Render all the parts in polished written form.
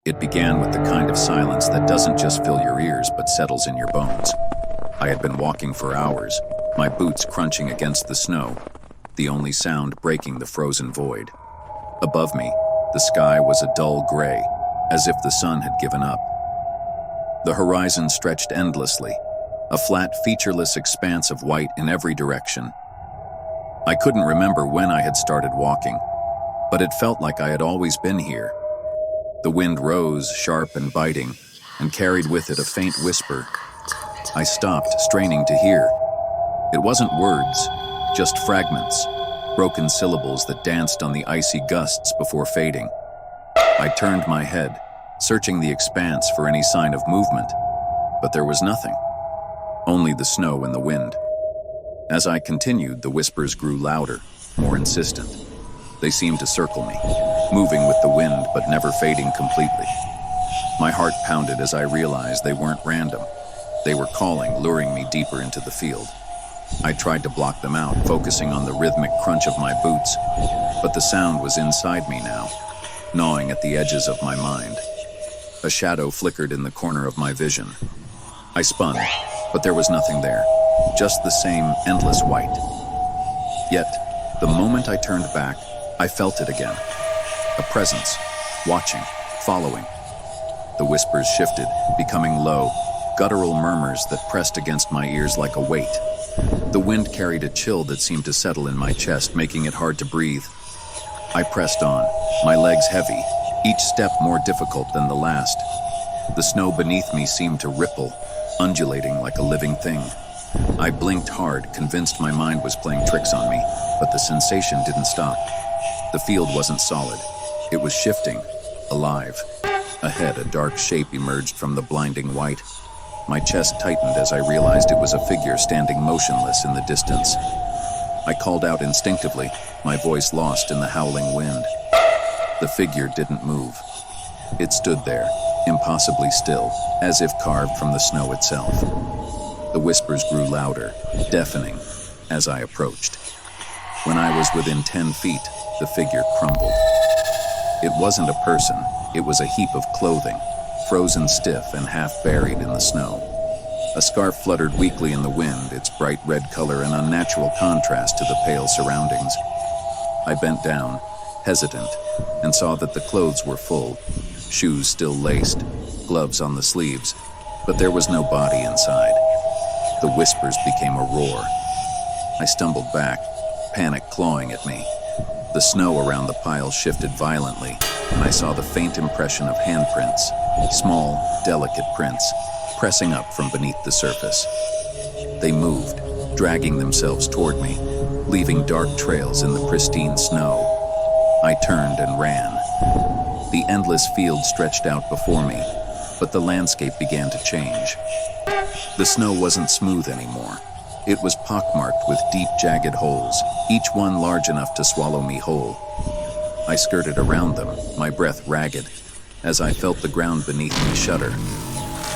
It began with the kind of silence that doesn't just fill your ears but settles in your bones. I had been walking for hours, my boots crunching against the snow, the only sound breaking the frozen void. Above me, the sky was a dull gray, as if the sun had given up. The horizon stretched endlessly, a flat, featureless expanse of white in every direction. I couldn't remember when I had started walking, but it felt like I had always been here. The wind rose, sharp and biting, and carried with it a faint whisper. I stopped, straining to hear. It wasn't words, just fragments, broken syllables that danced on the icy gusts before fading. I turned my head, searching the expanse for any sign of movement, but there was nothing, only the snow and the wind. As I continued, the whispers grew louder, more insistent. They seemed to circle me, moving with the wind but never fading completely. My heart pounded as I realized they weren't random. They were calling, luring me deeper into the field. I tried to block them out, focusing on the rhythmic crunch of my boots, but the sound was inside me now, gnawing at the edges of my mind. A shadow flickered in the corner of my vision. I spun, but there was nothing there, just the same endless white. Yet, the moment I turned back, I felt it again. A presence, watching, following. The whispers shifted, becoming low, guttural murmurs that pressed against my ears like a weight. The wind carried a chill that seemed to settle in my chest, making it hard to breathe. I pressed on, my legs heavy, each step more difficult than the last. The snow beneath me seemed to ripple, undulating like a living thing. I blinked hard, convinced my mind was playing tricks on me, but the sensation didn't stop. The field wasn't solid. It was shifting, alive. Ahead, a dark shape emerged from the blinding white. My chest tightened as I realized it was a figure standing motionless in the distance. I called out instinctively, my voice lost in the howling wind. The figure didn't move. It stood there, impossibly still, as if carved from the snow itself. The whispers grew louder, deafening, as I approached. When I was within 10 feet, the figure crumbled. It wasn't a person, it was a heap of clothing, frozen stiff and half buried in the snow. A scarf fluttered weakly in the wind, its bright red color an unnatural contrast to the pale surroundings. I bent down, hesitant, and saw that the clothes were full, shoes still laced, gloves on the sleeves, but there was no body inside. The whispers became a roar. I stumbled back, panic clawing at me. The snow around the pile shifted violently, and I saw the faint impression of handprints, small, delicate prints, pressing up from beneath the surface. They moved, dragging themselves toward me, leaving dark trails in the pristine snow. I turned and ran. The endless field stretched out before me, but the landscape began to change. The snow wasn't smooth anymore. It was pockmarked with deep, jagged holes, each one large enough to swallow me whole. I skirted around them, my breath ragged, as I felt the ground beneath me shudder.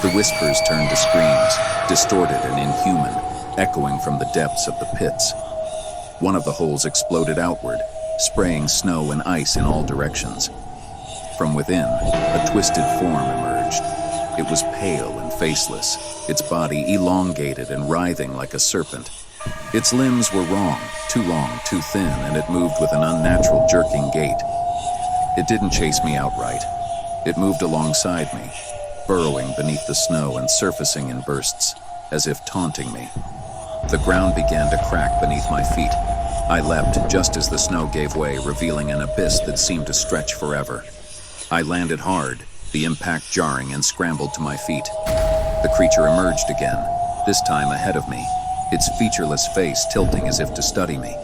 The whispers turned to screams, distorted and inhuman, echoing from the depths of the pits. One of the holes exploded outward, spraying snow and ice in all directions. From within, a twisted form emerged. It was pale and faceless, its body elongated and writhing like a serpent. Its limbs were wrong, too long, too thin, and it moved with an unnatural jerking gait. It didn't chase me outright. It moved alongside me, burrowing beneath the snow and surfacing in bursts, as if taunting me. The ground began to crack beneath my feet. I leapt just as the snow gave way, revealing an abyss that seemed to stretch forever. I landed hard, the impact jarring, and scrambled to my feet. The creature emerged again, this time ahead of me, its featureless face tilting as if to study me.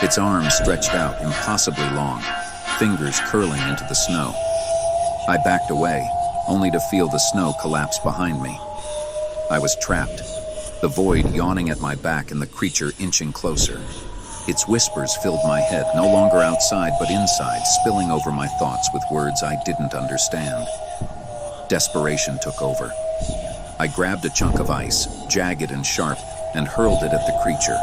Its arms stretched out, impossibly long, fingers curling into the snow. I backed away, only to feel the snow collapse behind me. I was trapped, the void yawning at my back and the creature inching closer. Its whispers filled my head, no longer outside but inside, spilling over my thoughts with words I didn't understand. Desperation took over. I grabbed a chunk of ice, jagged and sharp, and hurled it at the creature.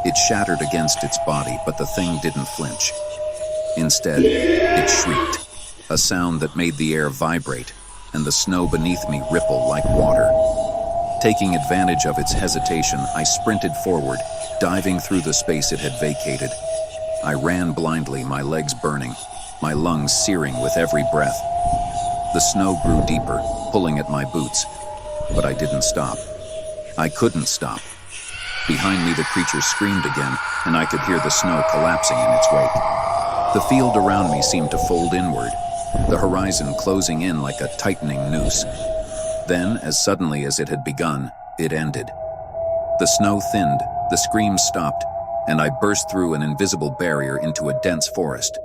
It shattered against its body, but the thing didn't flinch. Instead, it shrieked. a sound that made the air vibrate and the snow beneath me ripple like water. Taking advantage of its hesitation, I sprinted forward, diving through the space it had vacated. I ran blindly, my legs burning, my lungs searing with every breath. The snow grew deeper, pulling at my boots, but I didn't stop. I couldn't stop. Behind me, the creature screamed again, and I could hear the snow collapsing in its wake. The field around me seemed to fold inward, the horizon closing in like a tightening noose. Then, as suddenly as it had begun, it ended. The snow thinned, the screams stopped, and I burst through an invisible barrier into a dense forest.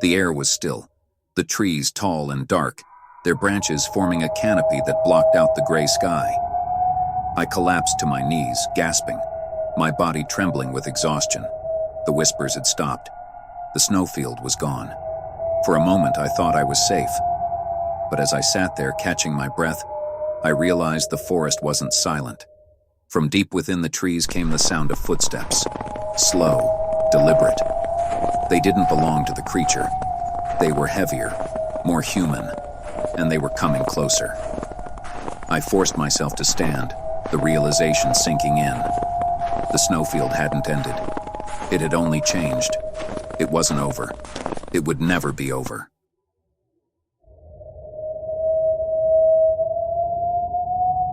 The air was still, the trees tall and dark, their branches forming a canopy that blocked out the gray sky. I collapsed to my knees, gasping, my body trembling with exhaustion. The whispers had stopped. The snowfield was gone. For a moment, I thought I was safe. But as I sat there, catching my breath, I realized the forest wasn't silent. From deep within the trees came the sound of footsteps. Slow, deliberate. They didn't belong to the creature. They were heavier, more human, and they were coming closer. I forced myself to stand, the realization sinking in. The snowfield hadn't ended. It had only changed. It wasn't over. It would never be over.